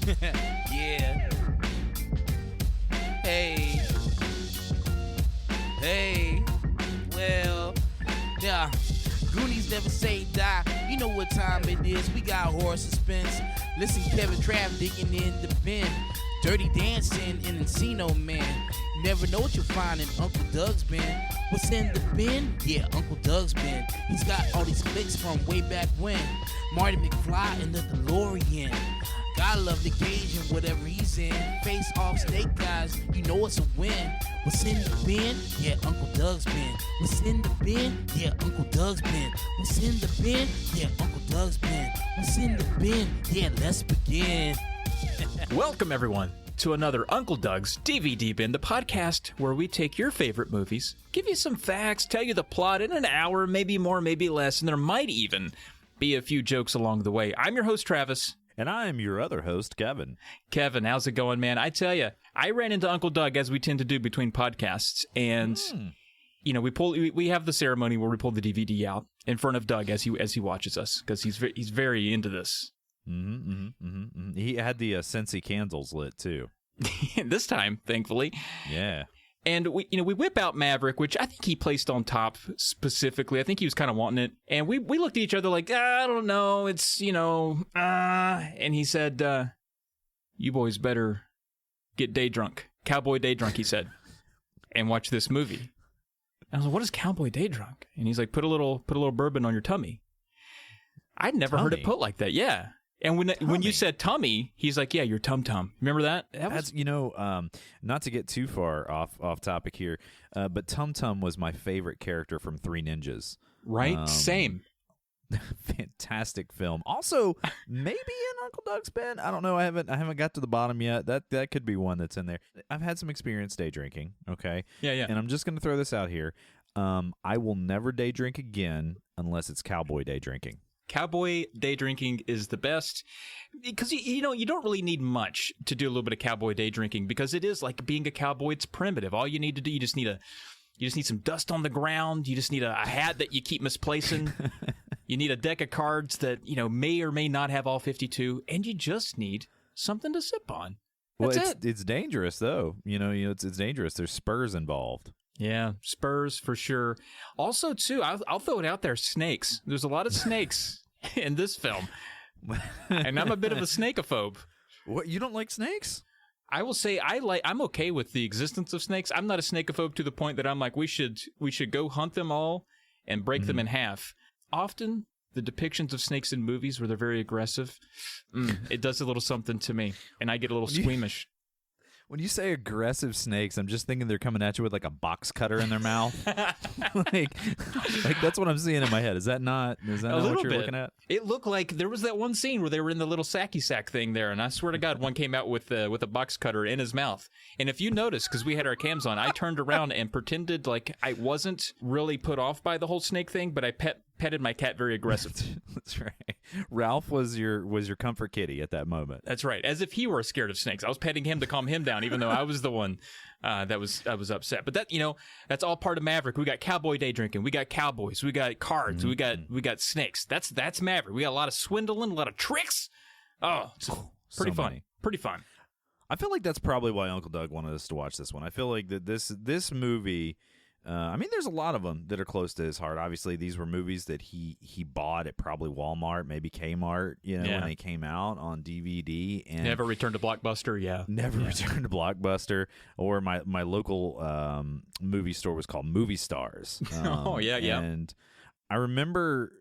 Yeah. Hey. Well, yeah. Goonies never say die. You know what time it is. We got horror suspense. Listen, Kevin Trav digging in the bin. Dirty Dancing in Encino Man. You never know what you'll find in Uncle Doug's bin. What's in the bin? Yeah, Uncle Doug's bin. He's got all these flicks from way back when. Marty McFly in the DeLorean. Gotta love the gauge and whatever he's in. Face off Snake Guys, you know it's a win. What's in the bin? Yeah, Uncle Doug's bin. What's in the bin? Yeah, Uncle Doug's bin. What's in the bin? Yeah, Uncle Doug's bin. What's in the bin? Yeah, let's begin. Welcome, everyone, to another Uncle Doug's DVD Bin, the podcast where we take your favorite movies, give you some facts, tell you the plot in an hour, maybe more, maybe less, and there might even be a few jokes along the way. I'm your host, Travis. And I'm your other host, Kevin. Kevin, how's it going, man? I tell you, I ran into Uncle Doug, as we tend to do between podcasts, and you know, we have the ceremony where we pull the DVD out in front of Doug as he watches us, because he's very into this. He had the Scentsy candles lit too. This time, thankfully. Yeah. And we whip out Maverick, which I think he placed on top specifically. I think he was kind of wanting it. And we looked at each other like, I don't know. It's, and he said, you boys better get day drunk. Cowboy day drunk, he said, and watch this movie. And I was like, what is cowboy day drunk? And he's like, put a little bourbon on your tummy. I'd never heard it put like that. Yeah. And when you said tummy, he's like, yeah, your tum-tum. Remember that? That's, not to get too far off topic here, but Tum Tum was my favorite character from Three Ninjas. Right? Same. Fantastic film. Also, maybe in Uncle Doug's bin. I don't know. I haven't got to the bottom yet. That could be one that's in there. I've had some experience day drinking, okay? Yeah. And I'm just going to throw this out here. I will never day drink again unless it's cowboy day drinking. Cowboy day drinking is the best because, you don't really need much to do a little bit of cowboy day drinking because it is like being a cowboy. It's primitive. All you need to do, you just need some dust on the ground. You just need a hat that you keep misplacing. You need a deck of cards that, may or may not have all 52. And you just need something to sip on. That's it's dangerous, though. It's dangerous. There's spurs involved. Yeah, spurs for sure. Also, too, I'll throw it out there, snakes. There's a lot of snakes in this film. And I'm a bit of a snakeophobe. What, you don't like snakes? I will say I'm okay with the existence of snakes. I'm not a snakeophobe to the point that I'm like, we should go hunt them all and break them in half. Often, the depictions of snakes in movies where they're very aggressive, it does a little something to me, and I get a little squeamish. When you say aggressive snakes, I'm just thinking they're coming at you with like a box cutter in their mouth. like that's what I'm seeing in my head. Is that not what you're looking at? It looked like there was that one scene where they were in the little sacky sack thing there, and I swear to God, one came out with a box cutter in his mouth. And if you notice, because we had our cams on, I turned around and pretended like I wasn't really put off by the whole snake thing, but I petted my cat very aggressive. That's right. Ralph was your comfort kitty at that moment. That's right. As if he were scared of snakes. I was petting him to calm him down, even though I was the one that was upset. But that, that's all part of Maverick. We got cowboy day drinking. We got cowboys. We got cards. We got snakes. That's Maverick. We got a lot of swindling, a lot of tricks. Oh, it's pretty fun. Pretty fun. I feel like that's probably why Uncle Doug wanted us to watch this one. I feel like that this movie. There's a lot of them that are close to his heart. Obviously, these were movies that he bought at probably Walmart, maybe Kmart, when they came out on DVD. And never returned to Blockbuster, returned to Blockbuster. Or my local movie store was called Movie Stars. And I remember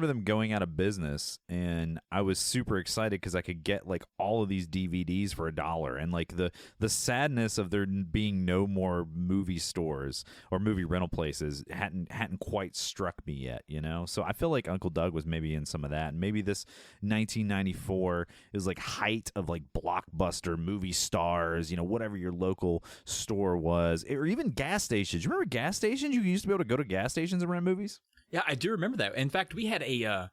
them going out of business, and I was super excited because I could get like all of these DVDs for $1, and like the sadness of there being no more movie stores or movie rental places hadn't quite struck me yet, So I feel like Uncle Doug was maybe in some of that, and maybe this 1994 is like height of like Blockbuster, Movie Stars, whatever your local store was, or even gas stations. You remember gas stations? You used to be able to go to gas stations and rent movies. Yeah, I do remember that. In fact, we had a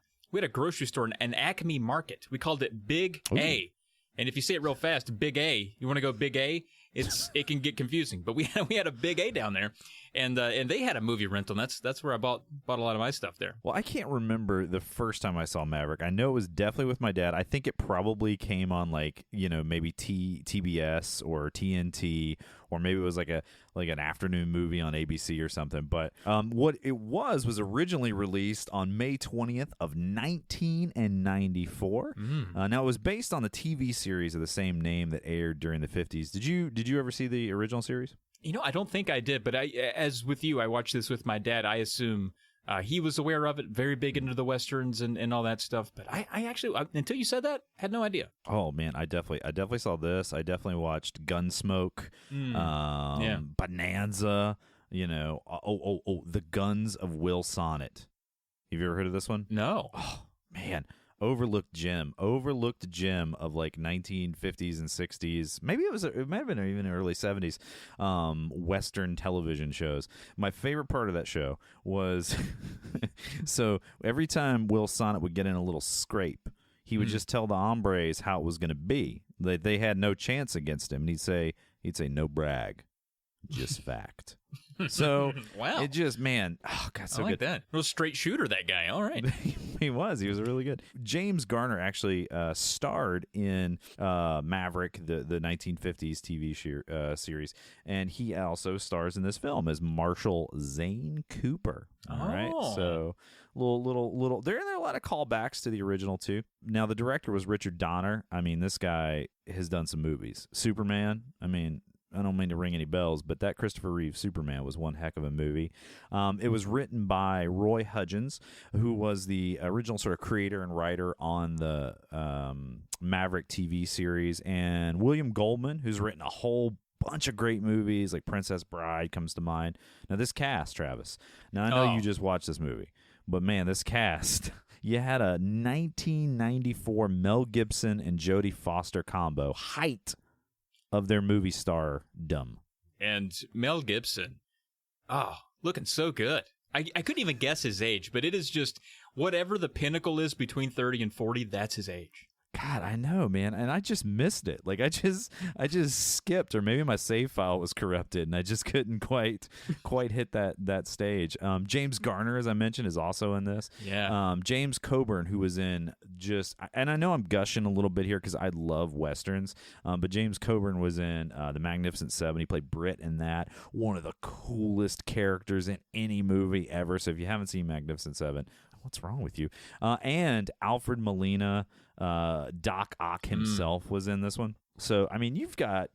grocery store, an Acme Market. We called it Big A. And if you say it real fast, Big A, you want to go Big A? It can get confusing. But we had a Big A down there. And they had a movie rental. And that's where I bought a lot of my stuff there. Well, I can't remember the first time I saw Maverick. I know it was definitely with my dad. I think it probably came on like, maybe TBS or TNT, or maybe it was like an afternoon movie on ABC or something. But what it was originally released on May 20th of 1994. Now it was based on the TV series of the same name that aired during the 50s. Did you ever see the original series? I don't think I did, but as with you, I watched this with my dad. I assume he was aware of it, very big into the Westerns and all that stuff. But I actually, until you said that, had no idea. Oh, man, I definitely saw this. I definitely watched Gunsmoke, Bonanza, The Guns of Will Sonnet. Have you ever heard of this one? No. Oh, man. Overlooked gem of like 1950s and 60s. Maybe it might have been even early 70s Western television shows. My favorite part of that show was so every time Will Sonnet would get in a little scrape, he would just tell the hombres how it was going to be. They had no chance against him, and he'd say no brag, just fact. So wow, it just, man, oh god, so I like good. That real straight shooter, that guy. All right. He was really good. James Garner actually starred in Maverick, the 1950s TV series, and he also stars in this film as Marshall Zane Cooper. All right, so little there are a lot of callbacks to the original too. Now the director was Richard Donner. I mean, this guy has done some movies. Superman, I mean, I don't mean to ring any bells, but that Christopher Reeve Superman was one heck of a movie. It was written by Roy Hudgens, who was the original sort of creator and writer on the Maverick TV series, and William Goldman, who's written a whole bunch of great movies, like Princess Bride comes to mind. Now, this cast, Travis, now I know you just watched this movie, but man, this cast... You had a 1994 Mel Gibson and Jodie Foster combo, height of their movie stardom. And Mel Gibson, looking so good. I couldn't even guess his age, but it is just whatever the pinnacle is between 30 and 40, that's his age. God, I know, man, and I just missed it. Like I just skipped, or maybe my save file was corrupted, and I just couldn't quite hit that stage. James Garner, as I mentioned, is also in this. Yeah. James Coburn, who was in and I know I'm gushing a little bit here because I love westerns, but James Coburn was in The Magnificent Seven. He played Britt in that. One of the coolest characters in any movie ever. So if you haven't seen Magnificent Seven, what's wrong with you? And Alfred Molina. Doc Ock himself was in this one. So I mean, you've got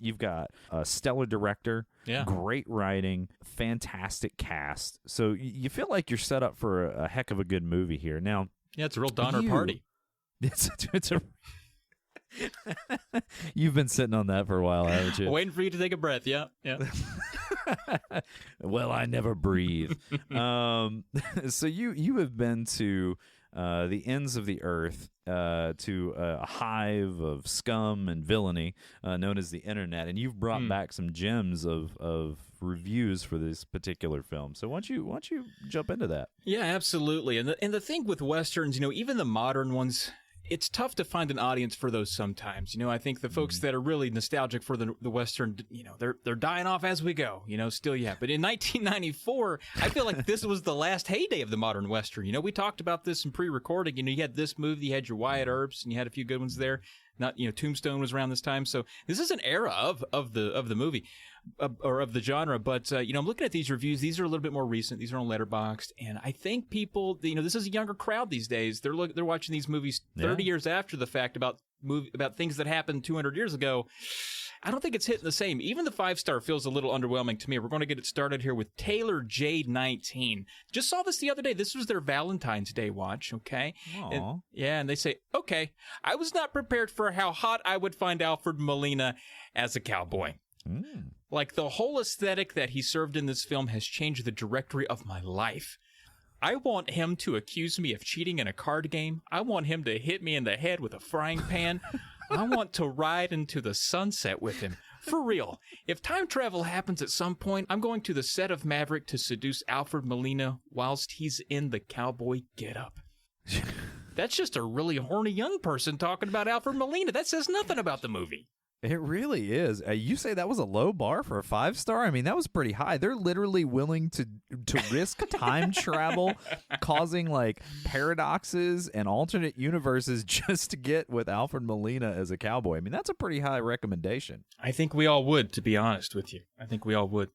a stellar director, great writing, fantastic cast. So you feel like you're set up for a heck of a good movie here. Now, yeah, it's a real Donner party. It's a. You've been sitting on that for a while, haven't you? Waiting for you to take a breath. Yeah. Well, I never breathe. So you have been to the ends of the earth, to a hive of scum and villainy known as the internet, and you've brought back some gems of reviews for this particular film. So why don't you jump into that? Yeah, absolutely. And the thing with westerns, even the modern ones, it's tough to find an audience for those sometimes. I think the folks that are really nostalgic for the Western, they're dying off as we go, still yet. But in 1994, I feel like this was the last heyday of the modern Western. We talked about this in pre-recording. You had this movie, you had your Wyatt Earps, and you had a few good ones there. Not, Tombstone was around this time. So this is an era of the movie. Or of the genre, but I'm looking at these reviews. These are a little bit more recent. These are on Letterboxd, and I think people, this is a younger crowd these days. They're watching these movies 30 years after the fact about things that happened 200 years ago. I don't think it's hitting the same. Even the 5-star feels a little underwhelming to me. We're going to get it started here with Taylor J19. Just saw this the other day. This was their Valentine's Day watch, okay? And they say, okay, I was not prepared for how hot I would find Alfred Molina as a cowboy. Like, the whole aesthetic that he served in this film has changed the trajectory of my life. I want him to accuse me of cheating in a card game. I want him to hit me in the head with a frying pan. I want to ride into the sunset with him. For real. If time travel happens at some point, I'm going to the set of Maverick to seduce Alfred Molina whilst he's in the cowboy getup. That's just a really horny young person talking about Alfred Molina. That says nothing about the movie. It really is. You say that was a low bar for a 5-star? I mean, that was pretty high. They're literally willing to risk time travel, causing like paradoxes and alternate universes just to get with Alfred Molina as a cowboy. I mean, that's a pretty high recommendation. I think we all would, to be honest with you. I think we all would.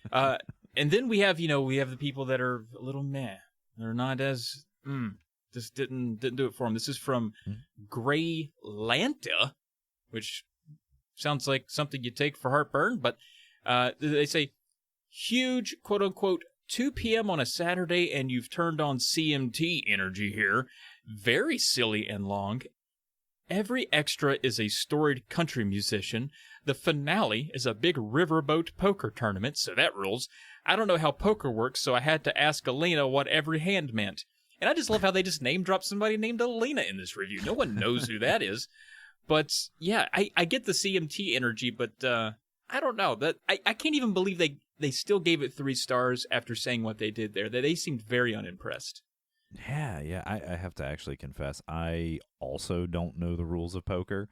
And then we have the people that are a little meh. They're not as just didn't do it for them. This is from Gray Lanta, which sounds like something you take for heartburn, but they say, huge, quote-unquote, 2 p.m. on a Saturday and you've turned on CMT energy here. Very silly and long. Every extra is a storied country musician. The finale is a big riverboat poker tournament, so that rules. I don't know how poker works, so I had to ask Alina what every hand meant. And I just love how they just name-drop somebody named Alina in this review. No one knows who that is. But, yeah, I get the CMT energy, but I don't know. I can't even believe they still gave it 3 stars after saying what they did there. They seemed very unimpressed. Yeah. I have to actually confess, I also don't know the rules of poker,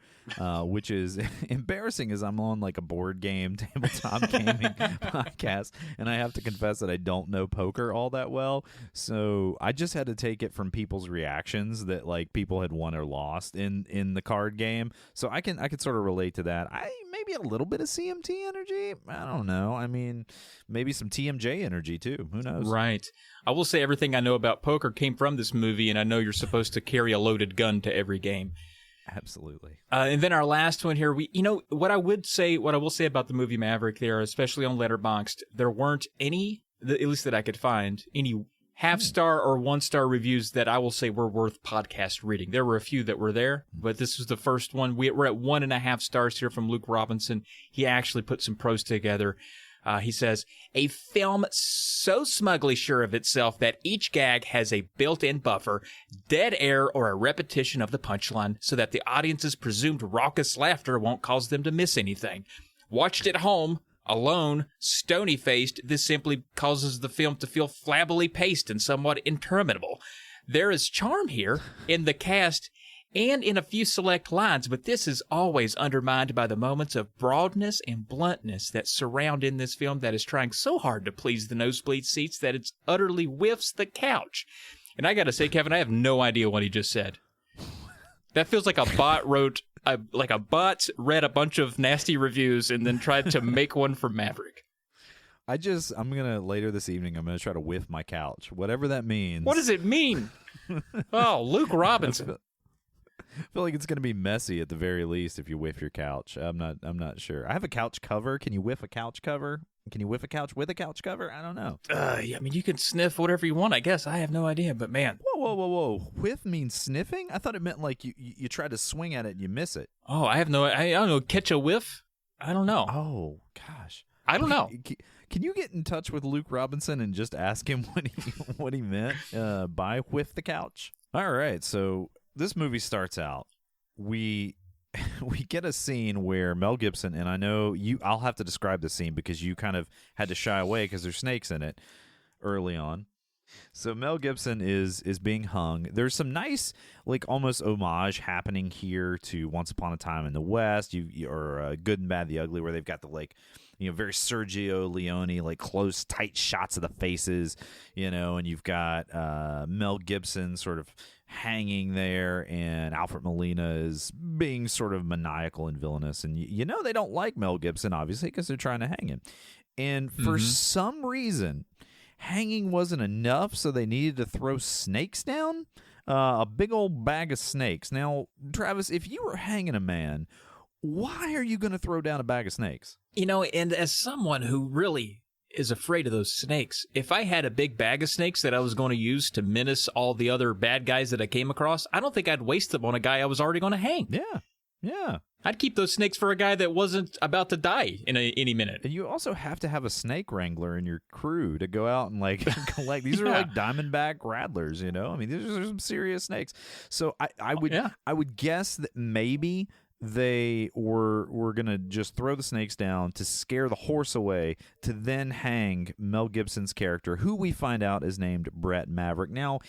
which is embarrassing as I'm on like a board game, tabletop gaming podcast, and I have to confess that I don't know poker all that well. So I just had to take it from people's reactions that like people had won or lost in the card game. So I could sort of relate to that. Maybe a little bit of CMT energy. I don't know. I mean, maybe some TMJ energy too. Who knows? Right. I will say everything I know about poker came from this movie, and I know you're supposed to carry a loaded gun to every game. Absolutely. And then our last one here, what I will say about the movie Maverick there, especially on Letterboxd, there weren't any, at least that I could find, any half-star or 1-star reviews that I will say were worth podcast reading. There were a few that were there, but this was the first one. We're at 1.5 stars here from Luke Robinson. He actually put some pros together. He says, a film so smugly sure of itself that each gag has a built-in buffer, dead air, or a repetition of the punchline so that the audience's presumed raucous laughter won't cause them to miss anything. Watched at home, alone, stony-faced, this simply causes the film to feel flabbily paced and somewhat interminable. There is charm here in the cast and in a few select lines, but this is always undermined by the moments of broadness and bluntness that surround in this film that is trying so hard to please the nosebleed seats that it utterly whiffs the couch. And I gotta say, Kevin, I have no idea what he just said. That feels like a bot read a bunch of nasty reviews and then tried to make one for Maverick. I'm gonna later this evening, I'm gonna try to whiff my couch, whatever that means. What does it mean? Oh, Luke Robinson. I feel like it's going to be messy at the very least if you whiff your couch. I'm not sure. I have a couch cover. Can you whiff a couch cover? Can you whiff a couch with a couch cover? I don't know. Yeah, I mean, you can sniff whatever you want, I guess. I have no idea, but man. Whoa. Whiff means sniffing? I thought it meant like you try to swing at it and you miss it. Oh, I don't know. Catch a whiff? I don't know. Oh, gosh. I don't know. Can you get in touch with Luke Robinson and just ask him what he meant by whiff the couch? All right, so this movie starts out. We get a scene where Mel Gibson, and I know I'll have to describe the scene because you kind of had to shy away because there's snakes in it early on. So Mel Gibson is being hung. There's some nice, like, almost homage happening here to Once Upon a Time in the West, or Good and Bad, the Ugly, where they've got the, like, very Sergio Leone, like, close, tight shots of the faces, and you've got Mel Gibson sort of hanging there, and Alfred Molina is being sort of maniacal and villainous. And they don't like Mel Gibson, obviously, because they're trying to hang him. And for some reason, hanging wasn't enough, so they needed to throw snakes down. A big old bag of snakes. Now, Travis, if you were hanging a man, why are you going to throw down a bag of snakes? And as someone who really is afraid of those snakes, if I had a big bag of snakes that I was going to use to menace all the other bad guys that I came across, I don't think I'd waste them on a guy I was already going to hang. Yeah. I'd keep those snakes for a guy that wasn't about to die in any minute. And you also have to have a snake wrangler in your crew to go out and, like, collect. These are like diamondback rattlers, I mean, these are some serious snakes. So I would guess that maybe they were going to just throw the snakes down to scare the horse away, to then hang Mel Gibson's character, who we find out is named Brett Maverick. Now,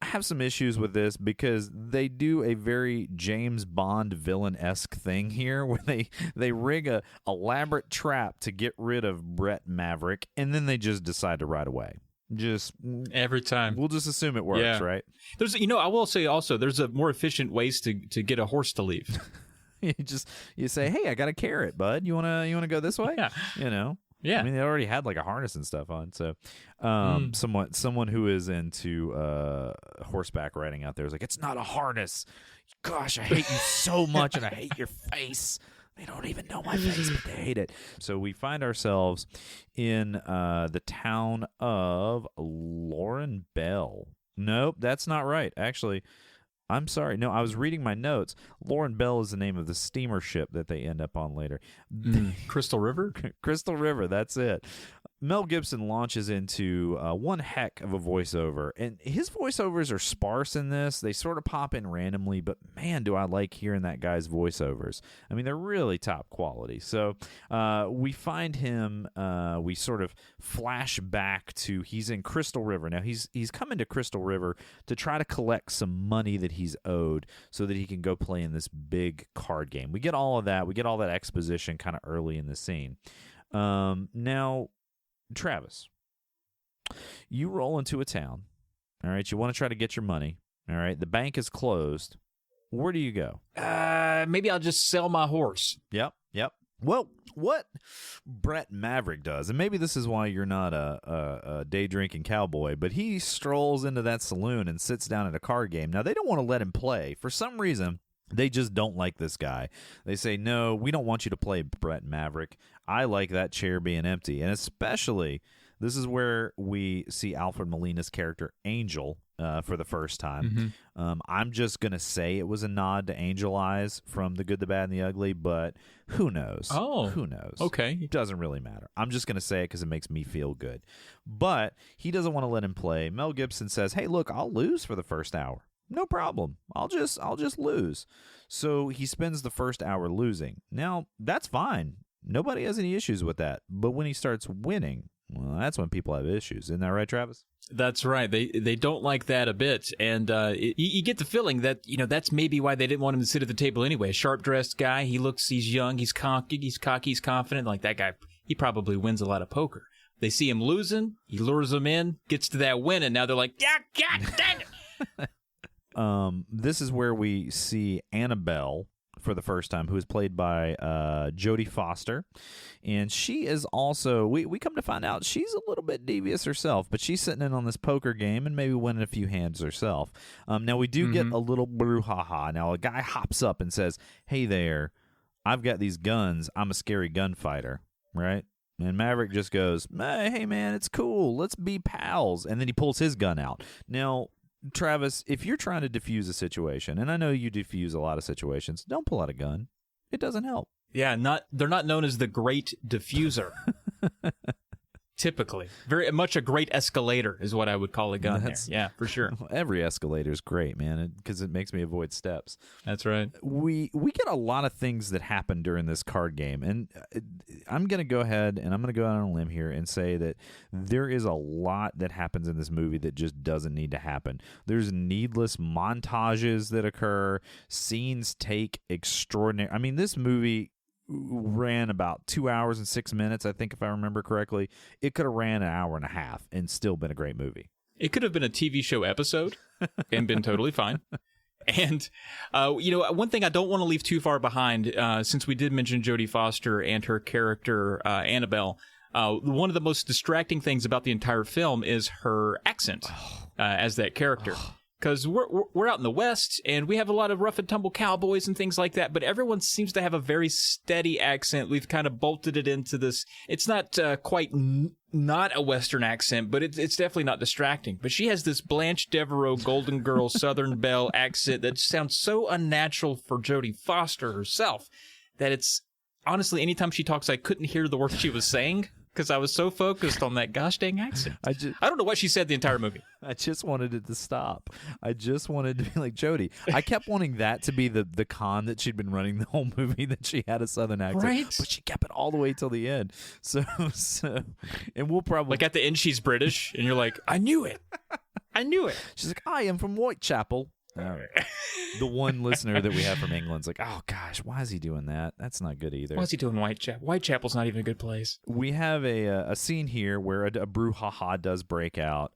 have some issues with this because they do a very James Bond villain-esque thing here where they rig a elaborate trap to get rid of Brett Maverick, and then they just decide to ride away. Just every time. We'll just assume it works, right? There's, I will say also, there's a more efficient ways to get a horse to leave. you say, hey, I got a carrot, bud. You wanna go this way? Yeah. Yeah. I mean, they already had like a harness and stuff on. So, someone who is into horseback riding out there is like, it's not a harness. Gosh, I hate you so much, and I hate your face. They don't even know my face, but they hate it. So we find ourselves in the town of Lauren Bell. Nope, that's not right. Actually, I'm sorry. No, I was reading my notes. Lauren Bell is the name of the steamer ship that they end up on later. Crystal River? Crystal River, that's it. Mel Gibson launches into one heck of a voiceover, and his voiceovers are sparse in this. They sort of pop in randomly, but man, do I like hearing that guy's voiceovers. I mean, they're really top quality. So we find him, we sort of flash back to, he's in Crystal River. Now, he's coming to Crystal River to try to collect some money that he's owed so that he can go play in this big card game. We get all of that. We get all that exposition kind of early in the scene. Now, Travis, you roll into a town, all right? You want to try to get your money, all right? The bank is closed. Where do you go? Maybe I'll just sell my horse. Yep. Well, what Brett Maverick does, and maybe this is why you're not a day-drinking cowboy, but he strolls into that saloon and sits down at a card game. Now, they don't want to let him play. For some reason, they just don't like this guy. They say, no, we don't want you to play, Brett Maverick. I like that chair being empty. And especially, this is where we see Alfred Molina's character, Angel, for the first time. I'm just going to say it was a nod to Angel Eyes from The Good, the Bad, and the Ugly, but who knows? Who knows? Okay. It doesn't really matter. I'm just going to say it because it makes me feel good. But he doesn't want to let him play. Mel Gibson says, hey, look, I'll lose for the first hour. No problem. I'll just lose. So he spends the first hour losing. Now, that's fine. Nobody has any issues with that. But when he starts winning, well, that's when people have issues. Isn't that right, Travis? That's right. They don't like that a bit. And you get the feeling that, that's maybe why they didn't want him to sit at the table anyway. A sharp-dressed guy. He's young. He's cocky. He's confident. Like that guy, he probably wins a lot of poker. They see him losing. He lures them in, gets to that win, and now they're like, yeah, God dang it. This is where we see Annabelle for the first time, who is played by Jodie Foster. And she is also, we come to find out, she's a little bit devious herself, but she's sitting in on this poker game and maybe winning a few hands herself. Now, we do get a little brouhaha. Now, a guy hops up and says, hey there, I've got these guns. I'm a scary gunfighter, right? And Maverick just goes, hey, man, it's cool. Let's be pals. And then he pulls his gun out. Now, Travis, if you're trying to defuse a situation, and I know you defuse a lot of situations, don't pull out a gun. It doesn't help. Yeah, they're not known as the great diffuser. Typically. Very much a great escalator is what I would call a gun there. Yeah, for sure. Every escalator is great, man, because it makes me avoid steps. That's right. We get a lot of things that happen during this card game, and I'm going to go ahead and I'm going to go out on a limb here and say that there is a lot that happens in this movie that just doesn't need to happen. There's needless montages that occur. Scenes take extraordinary. I mean, this movie ran about 2 hours and 6 minutes, I think, if I remember correctly. It could have ran an hour and a half and still been a great movie. It could have been a TV show episode and been totally fine. And, one thing I don't want to leave too far behind, since we did mention Jodie Foster and her character, Annabelle, one of the most distracting things about the entire film is her accent as that character. Because we're out in the West, and we have a lot of rough-and-tumble cowboys and things like that, but everyone seems to have a very steady accent. We've kind of bolted it into this. It's not quite not a Western accent, but it's definitely not distracting. But she has this Blanche Devereaux, Golden Girl, Southern Belle accent that sounds so unnatural for Jodie Foster herself that it's, honestly, anytime she talks, I couldn't hear the words she was saying. Because I was so focused on that gosh dang accent. I don't know what she said the entire movie. I just wanted it to stop. I just wanted to be like Jodie. I kept wanting that to be the con that she'd been running the whole movie, that she had a Southern accent. Right. But she kept it all the way till the end. So and we'll probably... Like at the end, she's British, and you're like, I knew it. I knew it. She's like, I am from Whitechapel. The one listener that we have from England's like, oh gosh, why is he doing that? That's not good either. Why is he doing Whitechapel? Whitechapel's not even a good place. We have a scene here where a brouhaha does break out.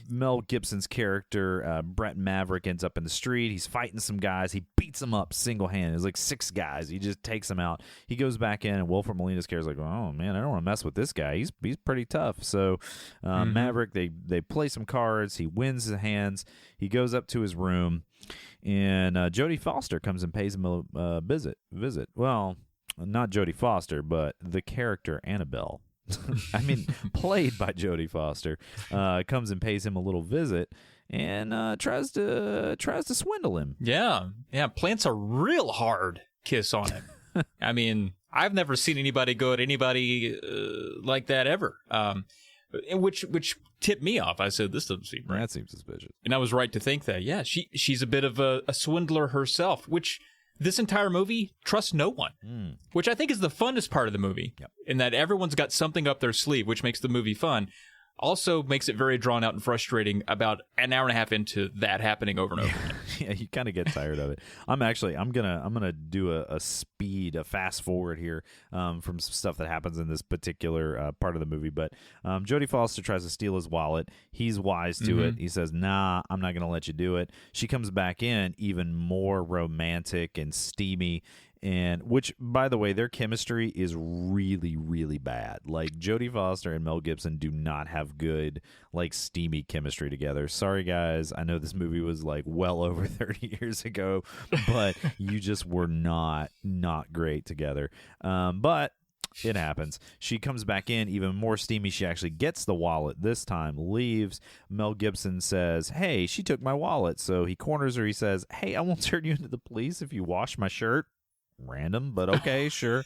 Mel Gibson's character, Brett Maverick, ends up in the street. He's fighting some guys. He beats them up single-handed. There's like 6 guys. He just takes them out. He goes back in, and Wilford Molina's character's like, oh man, I don't want to mess with this guy. He's pretty tough. So Maverick, they play some cards. He wins the hands. He goes up to his room, and Jodie Foster comes and pays him a visit. Well, not Jodie Foster, but the character Annabelle. I mean, played by Jodie Foster, comes and pays him a little visit, and tries to swindle him. Yeah, plants a real hard kiss on him. I mean, I've never seen anybody go at anybody like that ever. Which tipped me off. I said, this doesn't seem right. That seems suspicious. And I was right to think that. Yeah, she's a bit of a swindler herself, which this entire movie trusts no one, which I think is the funnest part of the movie, in that everyone's got something up their sleeve, which makes the movie fun. Also makes it very drawn out and frustrating about an hour and a half into that happening over and over again. Yeah, you kind of get tired of it. I'm gonna do a fast forward here from some stuff that happens in this particular part of the movie. But Jodie Foster tries to steal his wallet. He's wise to it. He says, "Nah, I'm not gonna let you do it." She comes back in, even more romantic and steamy. And which, by the way, their chemistry is really, really bad. Like, Jodie Foster and Mel Gibson do not have good, like, steamy chemistry together. Sorry, guys. I know this movie was, like, well over 30 years ago, but you just were not great together. But it happens. She comes back in even more steamy. She actually gets the wallet this time, leaves. Mel Gibson says, hey, she took my wallet. So he corners her. He says, hey, I won't turn you into the police if you wash my shirt. Random, but okay, sure.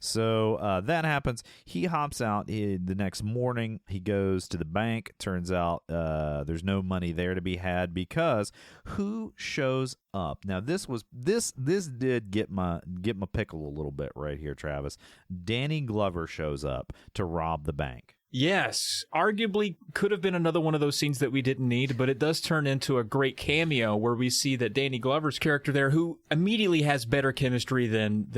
So that happens. He hops out the next morning. He goes to the bank. Turns out there's no money there to be had because who shows up? Now this did get my pickle a little bit right here, Travis. Danny Glover shows up to rob the bank. Yes, arguably could have been another one of those scenes that we didn't need, but it does turn into a great cameo where we see that Danny Glover's character there, who immediately has better chemistry than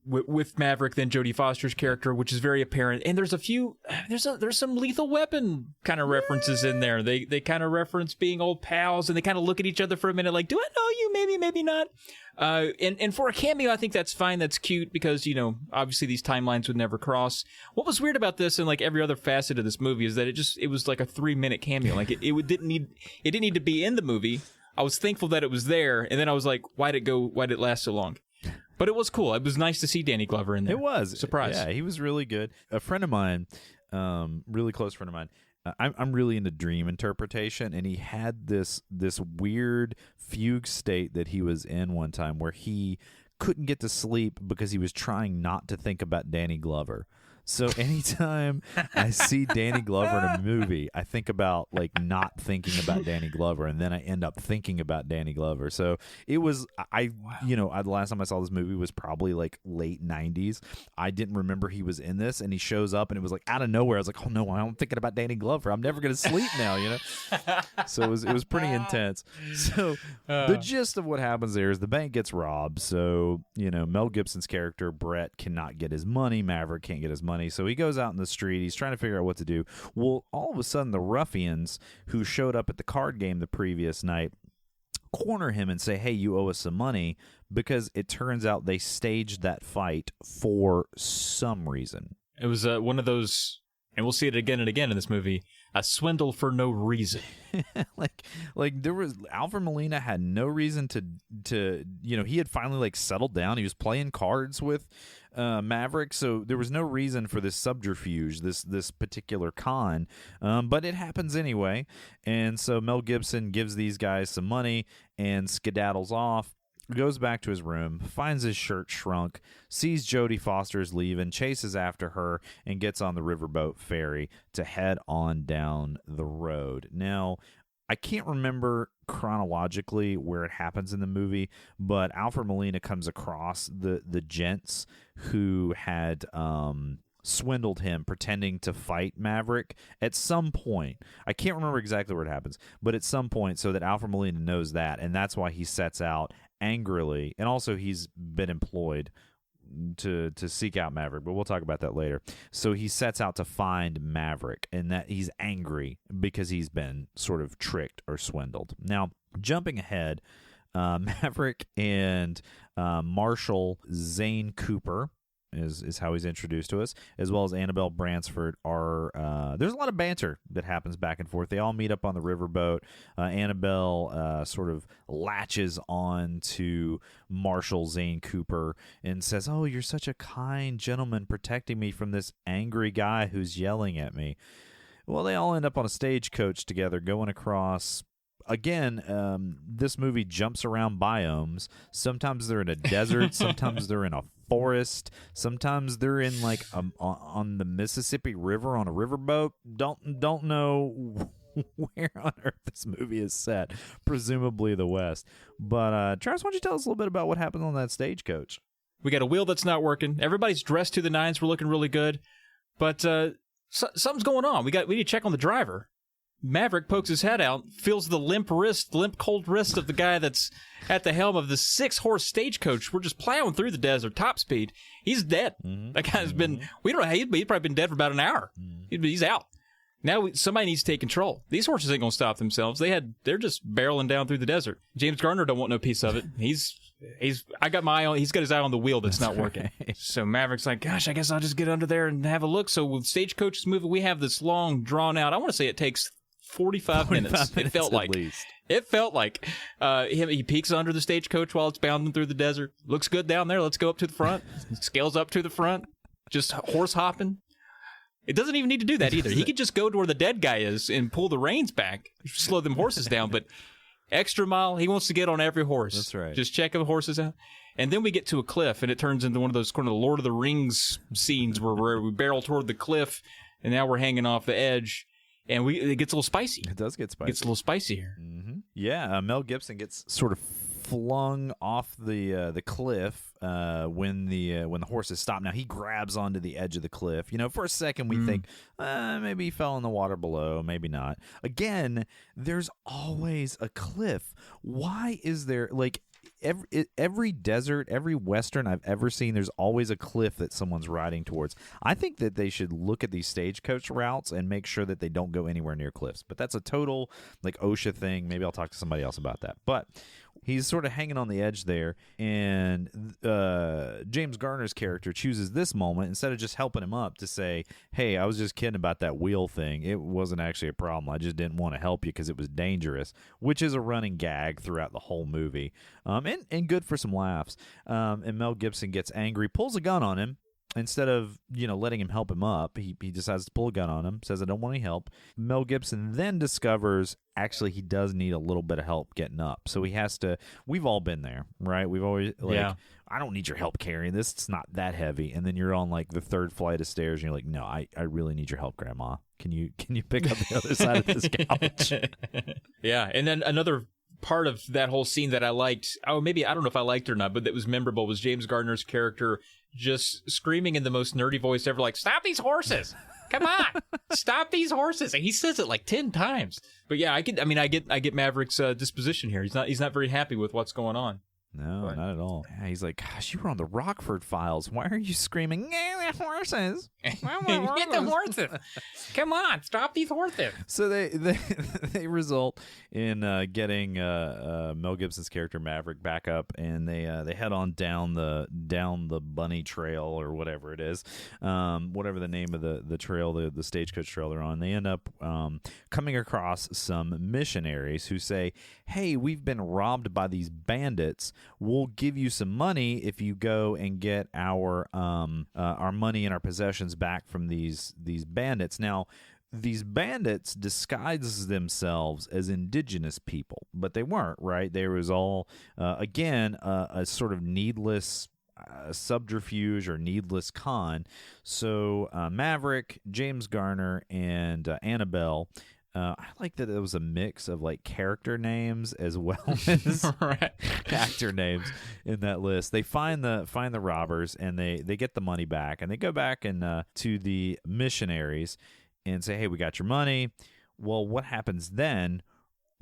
with Maverick than Jodie Foster's character, which is very apparent. And there's some Lethal Weapon kind of references in there. They kind of reference being old pals, and they kind of look at each other for a minute like, do I know you? Maybe, maybe not. And for a cameo, I think that's fine. That's cute because, obviously these timelines would never cross. What was weird about this and like every other facet of this movie is that it was like a 3-minute cameo. Like it didn't need to be in the movie. I was thankful that it was there. And then I was like, why'd it last so long? But it was cool. It was nice to see Danny Glover in there. It was. Surprise. Yeah, he was really good. A friend of mine, really close friend of mine, I'm really into dream interpretation, and he had this weird fugue state that he was in one time where he couldn't get to sleep because he was trying not to think about Danny Glover. So anytime I see Danny Glover in a movie, I think about like not thinking about Danny Glover, and then I end up thinking about Danny Glover. So it was the last time I saw this movie was probably like late 90s. I didn't remember he was in this, and he shows up, and it was like out of nowhere. I was like, oh no, I'm thinking about Danny Glover. I'm never gonna sleep now, So it was pretty intense. So the gist of what happens there is the bank gets robbed. So Mel Gibson's character Brett cannot get his money. Maverick can't get his money. So he goes out in the street. He's trying to figure out what to do. Well, all of a sudden, the ruffians who showed up at the card game the previous night corner him and say, hey, you owe us some money, because it turns out they staged that fight for some reason. It was one of those, and we'll see it again and again in this movie, a swindle for no reason. like there was Alfred Molina had no reason to he had finally like settled down. He was playing cards with Maverick, so there was no reason for this subterfuge, this particular con, but it happens anyway. And so Mel Gibson gives these guys some money and skedaddles off. Goes back to his room, finds his shirt shrunk, sees Jodie Foster's leaving, chases after her, and gets on the riverboat ferry to head on down the road. Now, I can't remember chronologically where it happens in the movie, but Alfred Molina comes across the gents who had swindled him pretending to fight Maverick at some point. I can't remember exactly where it happens, but at some point, so that Alfred Molina knows that, and that's why he sets out angrily, and also he's been employed to seek out Maverick, but we'll talk about that later. So he sets out to find Maverick, and that he's angry because he's been sort of tricked or swindled. Now, jumping ahead, Maverick and Marshal Zane Cooper is how he's introduced to us, as well as Annabelle Bransford are there's a lot of banter that happens back and forth. They all meet up on the riverboat. Annabelle sort of latches on to Marshal Zane Cooper and says, "Oh, you're such a kind gentleman protecting me from this angry guy who's yelling at me." Well, they all end up on a stagecoach together going across. Again, this movie jumps around biomes. Sometimes they're in a desert. Sometimes they're in a forest. Sometimes they're in like on the Mississippi River on a riverboat. Don't know where on earth this movie is set. Presumably the West. But Travis, why don't you tell us a little bit about what happened on that stagecoach? We got a wheel that's not working. Everybody's dressed to the nines. We're looking really good, but something's going on. We need to check on the driver. Maverick pokes his head out, feels the limp cold wrist of the guy that's at the helm of the 6-horse stagecoach. We're just plowing through the desert, top speed. He's dead. Mm-hmm. That guy's been, we don't know, he's probably been dead for about an hour. Mm-hmm. He's out. Now somebody needs to take control. These horses ain't going to stop themselves. They're just barreling down through the desert. James Garner don't want no piece of it. He's got his eye on the wheel that's not working. Right. So Maverick's like, gosh, I guess I'll just get under there and have a look. So with stagecoach is moving, we have this long, drawn out, I want to say it takes 45 minutes. It felt like. It felt like he peeks under the stagecoach while it's bounding through the desert. Looks good down there. Let's go up to the front. Scales up to the front. Just horse hopping. It doesn't even need to do that either. He could just go to where the dead guy is and pull the reins back, slow them horses down. But extra mile, he wants to get on every horse. That's right. Just check the horses out. And then we get to a cliff, and it turns into one of those kind of Lord of the Rings scenes where we barrel toward the cliff, and now we're hanging off the edge. And it gets a little spicy. It does get spicy. It gets a little spicy here. Mm-hmm. Yeah, Mel Gibson gets sort of flung off the cliff when the horses stop. Now he grabs onto the edge of the cliff. For a second we think maybe he fell in the water below, maybe not. Again, there's always a cliff. Why is there every desert, every Western I've ever seen, there's always a cliff that someone's riding towards. I think that they should look at these stagecoach routes and make sure that they don't go anywhere near cliffs. But that's a total OSHA thing. Maybe I'll talk to somebody else about that. But he's sort of hanging on the edge there, and James Garner's character chooses this moment, instead of just helping him up, to say, hey, I was just kidding about that wheel thing. It wasn't actually a problem. I just didn't want to help you because it was dangerous, which is a running gag throughout the whole movie, and good for some laughs. And Mel Gibson gets angry, pulls a gun on him. Instead of, letting him help him up, he decides to pull a gun on him, says, I don't want any help. Mel Gibson then discovers, actually, he does need a little bit of help getting up. So he has to, we've all been there, right? We've always, I don't need your help carrying this. It's not that heavy. And then you're on, the third flight of stairs, and you're like, no, I really need your help, Grandma. Can you pick up the other side of this couch? Yeah, and then another part of that whole scene that I liked, maybe, I don't know if I liked it or not, but that was memorable, was James Garner's character just screaming in the most nerdy voice ever, stop these horses! Come on, stop these horses! And he says it 10 times. But yeah, I get Maverick's disposition here. He's not very happy with what's going on. No, not at all. Yeah, he's like, gosh, you were on the Rockford Files. Why are you screaming, get the horses? Get the horses. Come on, stop these horses. So they result in getting Mel Gibson's character Maverick back up, and they head on down the bunny trail or whatever it is, whatever the name of the trail, the stagecoach trail they're on. They end up coming across some missionaries who say, hey, we've been robbed by these bandits. We'll give you some money if you go and get our money and our possessions back from these bandits. Now, these bandits disguised themselves as indigenous people, but they weren't, right? There was all, again, a sort of needless subterfuge or needless con. So Maverick, James Garner, and Annabelle I like that it was a mix of like character names as well as actor names in that list. They find the robbers and they get the money back, and they go back and to the missionaries and say, "Hey, we got your money." Well, what happens then?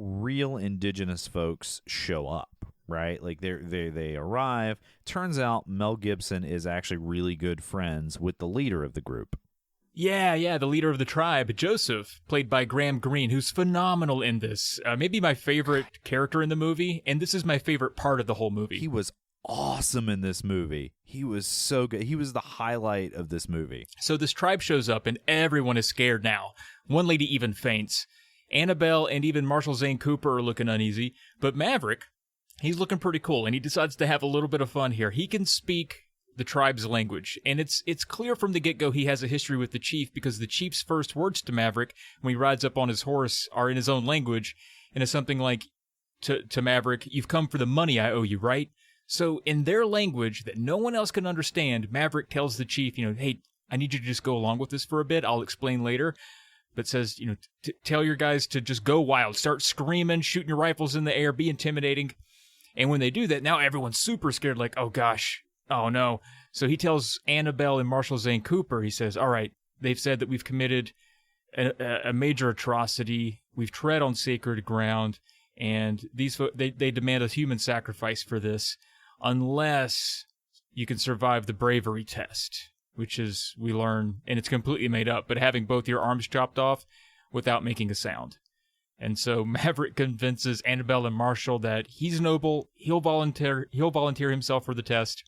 Real indigenous folks show up, right? Like they arrive. Turns out Mel Gibson is actually really good friends with the leader of the group. Yeah, the leader of the tribe, Joseph, played by Graham Greene, who's phenomenal in this. Maybe my favorite character in the movie, and this is my favorite part of the whole movie. He was awesome in this movie. He was so good. He was the highlight of this movie. So this tribe shows up, and everyone is scared now. One lady even faints. Annabelle and even Marshall Zane Cooper are looking uneasy, but Maverick, he's looking pretty cool, and he decides to have a little bit of fun here. He can speak the tribe's language, and it's clear from the get-go he has a history with the chief, because the chief's first words to Maverick when he rides up on his horse are in his own language, and it's something like to Maverick, "You've come for the money I owe you, right?" So in their language that no one else can understand, Maverick tells the chief, "Hey, I need you to just go along with this for a bit. I'll explain later." But says, tell your guys to just go wild, start screaming, shooting your rifles in the air, be intimidating. And when they do that, now everyone's super scared, like, oh gosh, oh no. So he tells Annabelle and Marshall Zane Cooper, he says, all right, they've said that we've committed a major atrocity. We've tread on sacred ground, and they demand a human sacrifice for this, unless you can survive the bravery test, which is, we learn, and it's completely made up, but having both your arms chopped off without making a sound. And so Maverick convinces Annabelle and Marshall that he's noble, he'll volunteer himself for the test.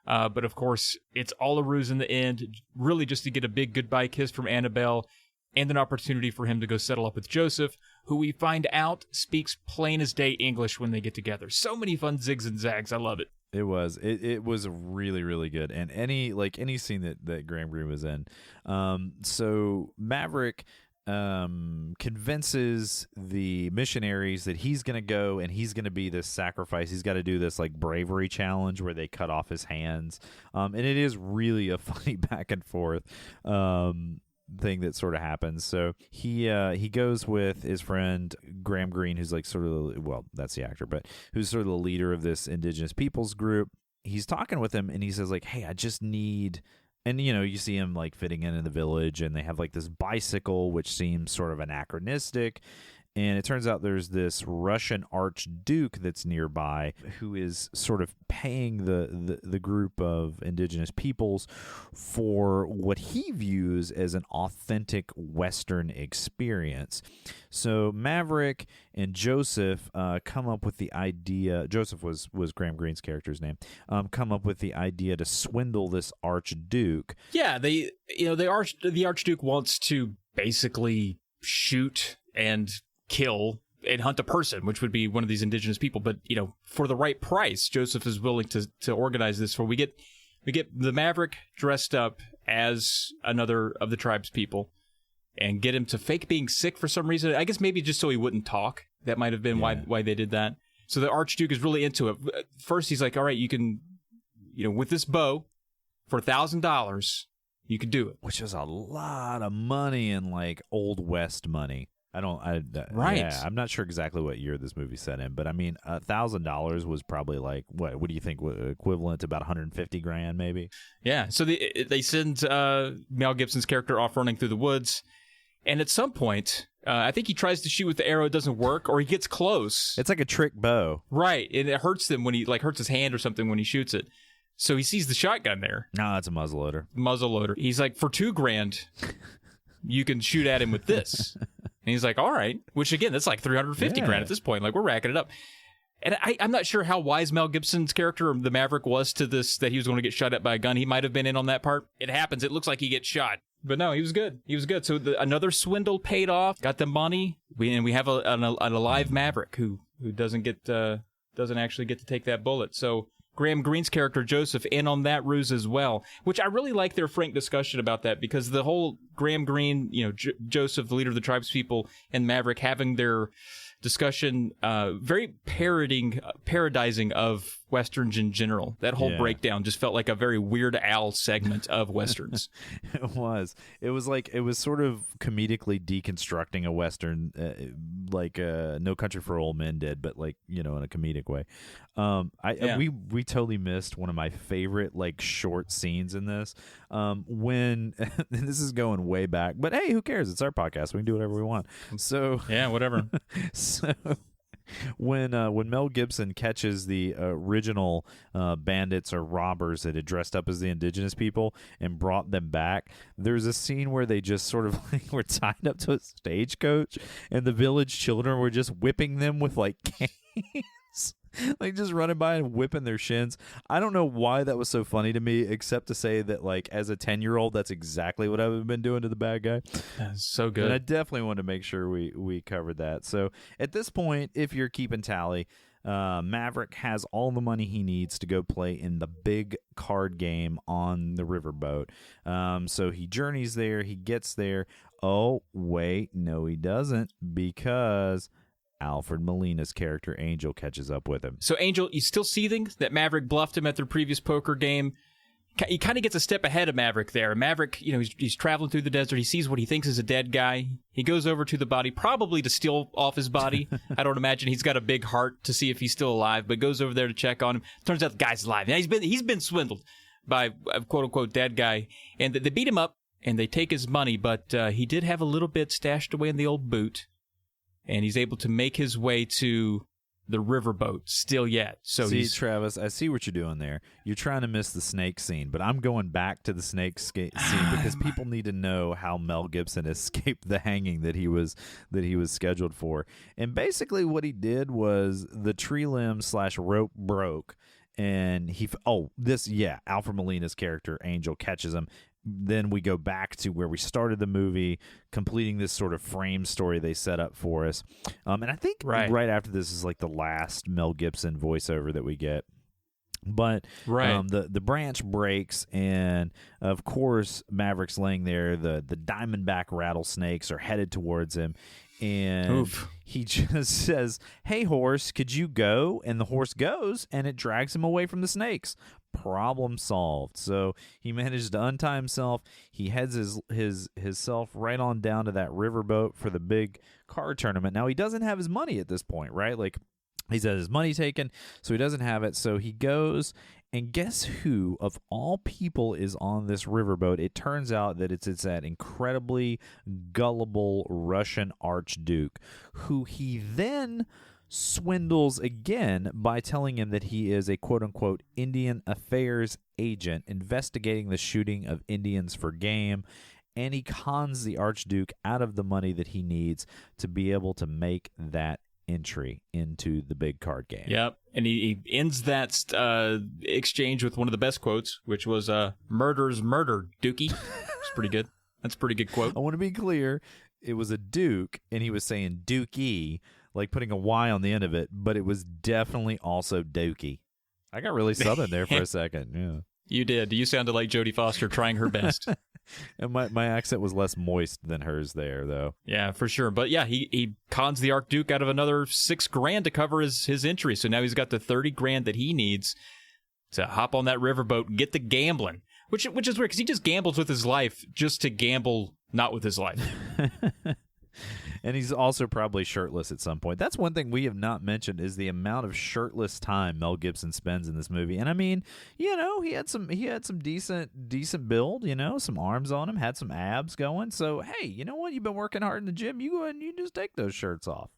But of course, it's all a ruse in the end, really just to get a big goodbye kiss from Annabelle and an opportunity for him to go settle up with Joseph, who we find out speaks plain as day English when they get together. So many fun zigs and zags. I love it. It was really, really good. And any scene that Graham Greene was in. So Maverick convinces the missionaries that he's going to go and he's going to be this sacrifice. He's got to do this like bravery challenge where they cut off his hands. And it is really a funny back and forth thing that sort of happens. So he goes with his friend Graham Greene, who's like sort of, well, that's the actor, but who's sort of the leader of this indigenous peoples group. He's talking with him and he says like, hey, I just need... And, you see him, like, fitting in the village, and they have, like, this bicycle, which seems sort of anachronistic. And it turns out there's this Russian archduke that's nearby who is sort of paying the group of indigenous peoples for what he views as an authentic Western experience. So Maverick and Joseph come up with the idea. Joseph was Graham Greene's character's name. Come up with the idea to swindle this archduke. Yeah, the archduke wants to basically shoot and kill and hunt a person, which would be one of these indigenous people. But for the right price, Joseph is willing to organize this. For we get the Maverick dressed up as another of the tribe's people, and get him to fake being sick for some reason. I guess maybe just so he wouldn't talk. That might have been why they did that. So the archduke is really into it. First, he's like, "All right, you can, with this bow, for $1,000, you could do it." Which is a lot of money in like Old West money. Right. Yeah, I'm not sure exactly what year this movie set in, but I mean, $1,000 was probably like what do you think, equivalent to about $150,000 maybe? Yeah. So they send Mel Gibson's character off running through the woods, and at some point, I think he tries to shoot with the arrow, it doesn't work, or he gets close. It's like a trick bow, right? And it hurts him when he hurts his hand or something when he shoots it. So he sees the shotgun there. No, it's a muzzleloader. He's like, for $2,000, you can shoot at him with this. And he's like, all right, which again, that's like $350,000 at this point. Like, we're racking it up. And I'm not sure how wise Mel Gibson's character, the Maverick, was to this, that he was going to get shot at by a gun. He might have been in on that part. It happens. It looks like he gets shot. But no, he was good. He was good. So another swindle paid off, got the money. We have an alive Maverick who doesn't actually get to take that bullet. So Graham Greene's character, Joseph, in on that ruse as well, which I really like their frank discussion about that, because the whole Graham Greene, Joseph, the leader of the tribespeople, and Maverick having their discussion, very parodizing of Westerns in general. That whole Yeah. breakdown just felt like a very Weird Al segment of Westerns. It was. It was sort of comedically deconstructing a Western, like No Country for Old Men did, but like, in a comedic way. We totally missed one of my favorite like short scenes in this. When this is going way back, but hey, who cares? It's our podcast. We can do whatever we want. So yeah, whatever. So when Mel Gibson catches the original bandits or robbers that had dressed up as the indigenous people and brought them back, there's a scene where they just sort of like were tied up to a stagecoach, and the village children were just whipping them with like canes. Like just running by and whipping their shins. I don't know why that was so funny to me, except to say that like as a 10-year-old, that's exactly what I've been doing to the bad guy. That's so good. And I definitely wanted to make sure we covered that. So at this point, if you're keeping tally, Maverick has all the money he needs to go play in the big card game on the riverboat. So he journeys there. He gets there. Oh, wait. No, he doesn't, because Alfred Molina's character Angel catches up with him. So Angel, he's still seething that Maverick bluffed him at their previous poker game. He kind of gets a step ahead of Maverick there. Maverick, he's traveling through the desert. He sees what he thinks is a dead guy. He goes over to the body, probably to steal off his body. I don't imagine he's got a big heart to see if he's still alive, but goes over there to check on him. Turns out the guy's alive. Now he's been swindled by a quote-unquote dead guy, and they beat him up, and they take his money, but he did have a little bit stashed away in the old boot. And he's able to make his way to the riverboat still yet. So Travis, I see what you're doing there. You're trying to miss the snake scene, but I'm going back to the snake scene because people need to know how Mel Gibson escaped the hanging that he was scheduled for. And basically what he did was the tree limb / rope broke, and Alfred Molina's character Angel catches him. Then we go back to where we started the movie, completing this sort of frame story they set up for us. And I think right after this is like the last Mel Gibson voiceover that we get. But the branch breaks, and of course Maverick's laying there. The diamondback rattlesnakes are headed towards him, and he just says, "Hey horse, could you go?" And the horse goes, and it drags him away from the snakes. Problem solved. So he manages to untie himself. He heads his self right on down to that riverboat for the big card tournament. Now he doesn't have his money at this point, right? Like he's had his money taken, so he doesn't have it. So he goes, and guess who of all people is on this riverboat? It turns out that it's that incredibly gullible Russian Archduke, who he then swindles again by telling him that he is a quote-unquote Indian affairs agent investigating the shooting of Indians for game, and he cons the Archduke out of the money that he needs to be able to make that entry into the big card game. Yep, and he ends that exchange with one of the best quotes, which was, murder's murder, Dookie. It's pretty good. That's a pretty good quote. I want to be clear. It was a Duke, and he was saying Dookie, like putting a Y on the end of it, but it was definitely also Dookie. I got really southern there for a second. Yeah, you did. You sounded like Jodie Foster trying her best. And my accent was less moist than hers there, though. Yeah, for sure. But yeah, he cons the Archduke out of another $6,000 to cover his entry. So now he's got the $30,000 that he needs to hop on that riverboat and get the gambling. Which is weird, because he just gambles with his life just to gamble not with his life. And he's also probably shirtless at some point. That's one thing we have not mentioned, is the amount of shirtless time Mel Gibson spends in this movie. And I mean, he had some decent build, some arms on him, had some abs going. So hey, you know what? You've been working hard in the gym. You go ahead and you just take those shirts off.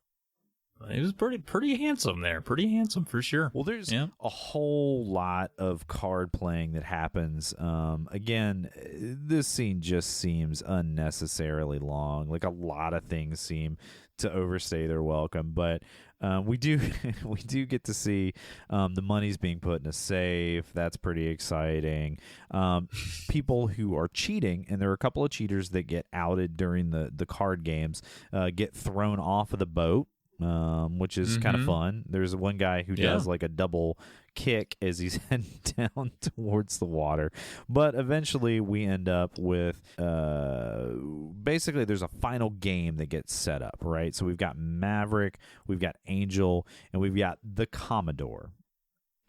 He was pretty handsome there. Pretty handsome for sure. Well, there's a whole lot of card playing that happens. Again, this scene just seems unnecessarily long. Like a lot of things seem to overstay their welcome, but we do get to see the money's being put in a safe. That's pretty exciting. People who are cheating, and there are a couple of cheaters that get outed during the card games, get thrown off of the boat. Which is kind of fun. There's one guy who does like a double kick as he's heading down towards the water. But eventually we end up with basically there's a final game that gets set up, right? So we've got Maverick, we've got Angel, and we've got the Commodore.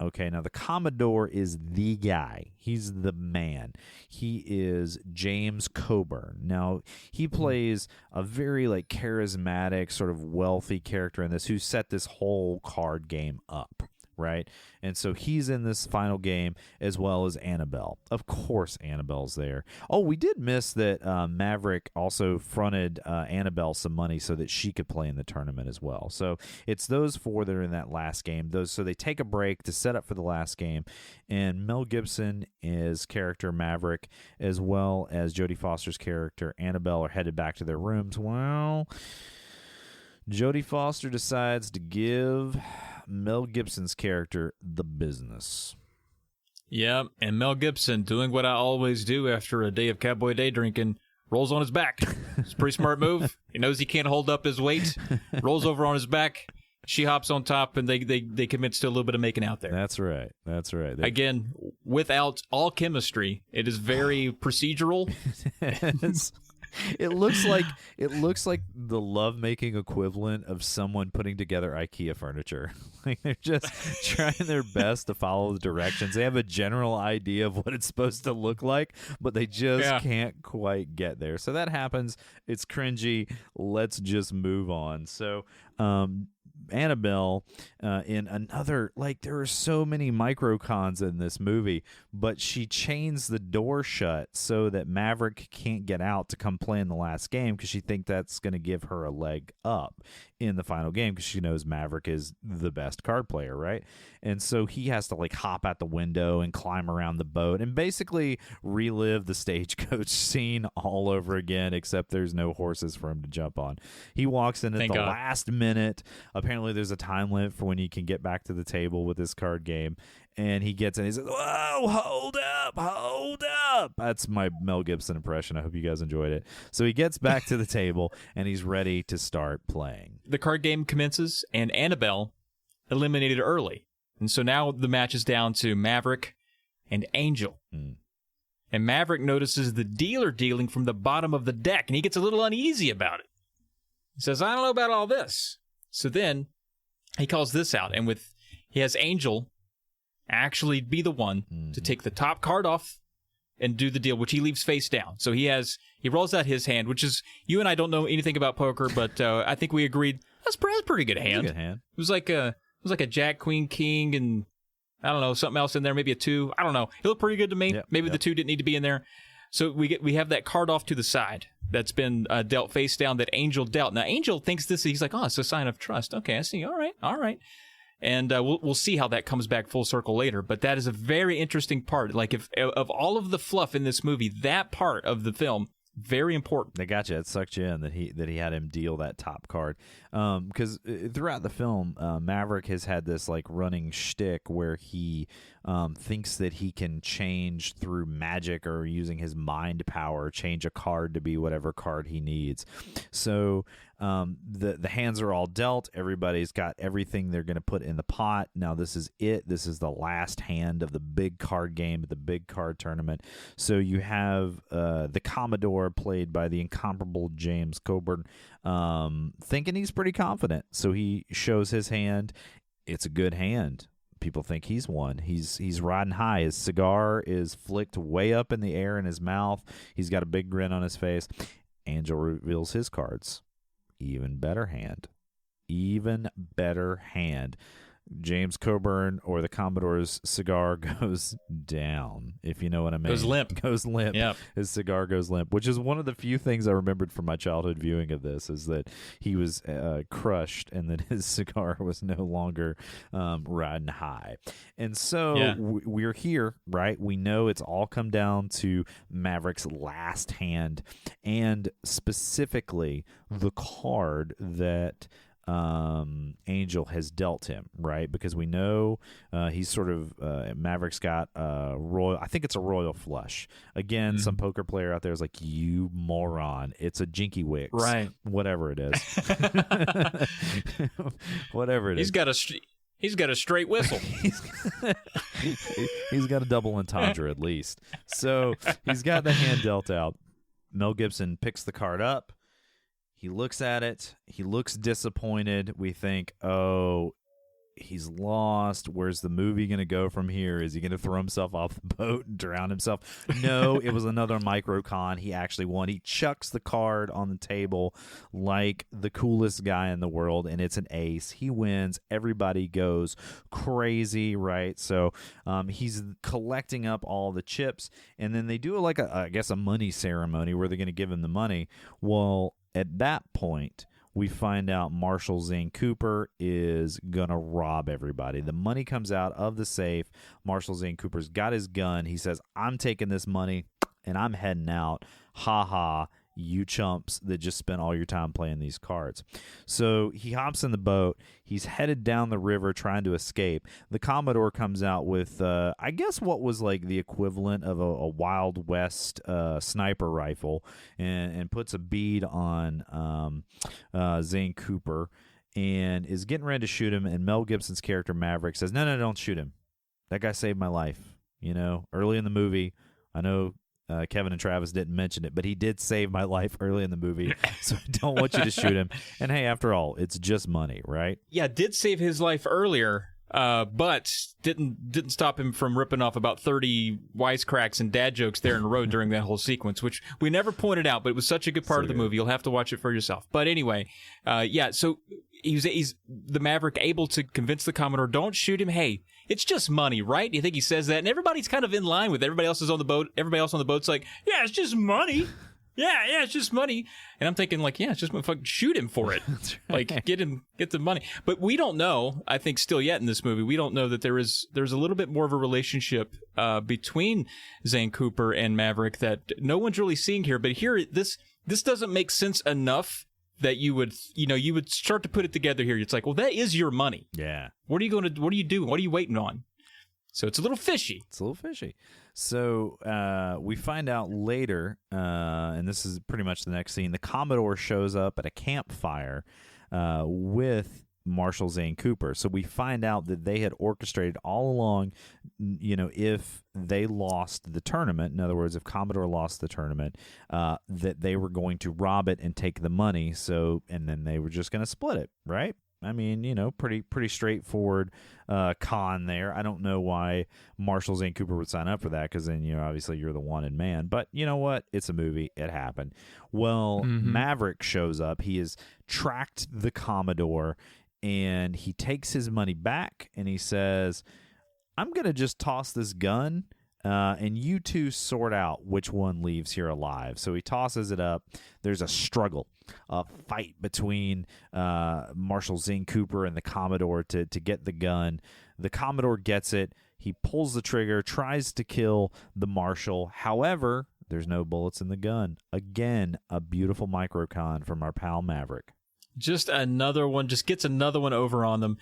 Okay, now the Commodore is the guy. He's the man. He is James Coburn. Now, he plays a very like charismatic, sort of wealthy character in this who set this whole card game up, right? And so he's in this final game as well as Annabelle. Of course, Annabelle's there. Oh, we did miss that Maverick also fronted Annabelle some money so that she could play in the tournament as well. So it's those four that are in that last game. So they take a break to set up for the last game. And Mel Gibson, his character Maverick, as well as Jodie Foster's character Annabelle, are headed back to their rooms. Well, Jodie Foster decides to give Mel Gibson's character the business. Yeah, and Mel Gibson, doing what I always do after a day of cowboy day drinking, rolls on his back. It's a pretty smart move. He knows he can't hold up his weight. Rolls over on his back. She hops on top, and they commit to a little bit of making out there. That's right. Again, without all chemistry, it is very procedural. It looks like the lovemaking equivalent of someone putting together IKEA furniture. Like they're just trying their best to follow the directions. They have a general idea of what it's supposed to look like, but they just can't quite get there. So that happens. It's cringy. Let's just move on. So Annabelle in another, like, there are so many microcons in this movie, but she chains the door shut so that Maverick can't get out to come play in the last game because she thinks that's going to give her a leg up in the final game because she knows Maverick is the best card player, right? And so he has to like hop out the window and climb around the boat and basically relive the stagecoach scene all over again, except there's no horses for him to jump on. He walks in at the last minute. Apparently there's a time limit for when you can get back to the table with this card game. And he gets in. He says, "Whoa, hold up." That's my Mel Gibson impression. I hope you guys enjoyed it. So he gets back to the table, and he's ready to start playing. The card game commences, and Annabelle eliminated early. And so now the match is down to Maverick and Angel. And Maverick notices the dealer dealing from the bottom of the deck, and he gets a little uneasy about it. He says, "I don't know about all this." So then he calls this out, and he has Angel actually be the one to take the top card off and do the deal, which he leaves face down. So he rolls out his hand, which is, you and I don't know anything about poker, but I think we agreed that's a pretty good hand. It was like a Jack, Queen, King, and I don't know, something else in there, maybe a 2. I don't know. It looked pretty good to me. Maybe the 2 didn't need to be in there. So we have that card off to the side that's been dealt face down that Angel dealt. Now Angel thinks he's like, oh, it's a sign of trust. Okay, I see. All right. And we'll see how that comes back full circle later. But that is a very interesting part. Like, if of all of the fluff in this movie, that part of the film, very important. They got you. It sucked you in that he had him deal that top card. Because throughout the film, Maverick has had this like running shtick where he thinks that he can change through magic or using his mind power, change a card to be whatever card he needs. So the hands are all dealt. Everybody's got everything they're going to put in the pot. Now this is it. This is the last hand of the big card game, the big card tournament. So you have the Commodore, played by the incomparable James Coburn, thinking he's pretty confident. So he shows his hand. It's a good hand. People think he's won. He's riding high. His cigar is flicked way up in the air in his mouth. He's got a big grin on his face. Angel reveals his cards. Even better hand. James Coburn, or the Commodore's cigar, goes down, if you know what I mean. Goes limp. Yep. His cigar goes limp, which is one of the few things I remembered from my childhood viewing of this, is that he was crushed and that his cigar was no longer riding high. And so we're here, right? We know it's all come down to Maverick's last hand, and specifically the card that Angel has dealt him, right? Because we know he's sort of Maverick's got a royal. I think it's a royal flush. Again, some poker player out there is like, "You moron! It's a Jinky Wicks, right? Whatever it is, whatever it is." He's got a straight whistle. He's got a double entendre at least. So he's got the hand dealt out. Mel Gibson picks the card up. He looks at it. He looks disappointed. We think, oh, he's lost. Where's the movie going to go from here? Is he going to throw himself off the boat and drown himself? No, it was another microcon. He actually won. He chucks the card on the table like the coolest guy in the world, and it's an ace. He wins. Everybody goes crazy, right? So he's collecting up all the chips, and then they do like I guess a money ceremony where they're going to give him the money. Well, at that point, we find out Marshall Zane Cooper is going to rob everybody. The money comes out of the safe. Marshall Zane Cooper's got his gun. He says, I'm taking this money, and I'm heading out. Ha ha, you chumps that just spent all your time playing these cards. So he hops in the boat. He's headed down the river trying to escape. The Commodore comes out with, I guess, what was like the equivalent of a Wild West sniper rifle, and puts a bead on Zane Cooper and is getting ready to shoot him. And Mel Gibson's character Maverick says, no, don't shoot him. That guy saved my life. You know, early in the movie, I know Kevin and Travis didn't mention it, but he did save my life early in the movie, so I don't want you to shoot him. And hey, after all, it's just money, right? Yeah, did save his life earlier, but didn't stop him from ripping off about 30 wisecracks and dad jokes there in a row during that whole sequence, which we never pointed out, but it was such a good part of the movie. You'll have to watch it for yourself. But anyway, so he's the Maverick able to convince the Commodore, don't shoot him. Hey, it's just money, right? You think he says that? And everybody's kind of in line with it. Everybody else is on the boat. Everybody else on the boat's like, yeah, it's just money. Yeah, it's just money. And I'm thinking like, yeah, it's just fucking shoot him for it. That's right. Like get the money. But we don't know, I think still yet in this movie, we don't know that there's a little bit more of a relationship between Zane Cooper and Maverick that no one's really seeing here. But here, this doesn't make sense enough that you would start to put it together here. It's like, well, that is your money. Yeah. What are you doing? What are you waiting on? So it's a little fishy. So we find out later, and this is pretty much the next scene, the Commodore shows up at a campfire with Marshall Zane Cooper. So we find out that they had orchestrated all along, if they lost the tournament, in other words, if Commodore lost the tournament, that they were going to rob it and take the money. So, and then they were just going to split it, right? I mean, pretty straightforward con there. I don't know why Marshall Zane Cooper would sign up for that, because then, obviously you're the wanted man. But you know what? It's a movie. It happened. Well, Maverick shows up. He has tracked the Commodore, and he takes his money back, and he says, I'm going to just toss this gun, and you two sort out which one leaves here alive. So he tosses it up. There's a struggle, a fight between Marshall Zane Cooper and the Commodore to get the gun. The Commodore gets it. He pulls the trigger, tries to kill the Marshal. However, there's no bullets in the gun. Again, a beautiful microcon from our pal Maverick. Just another one, just gets another one over on them.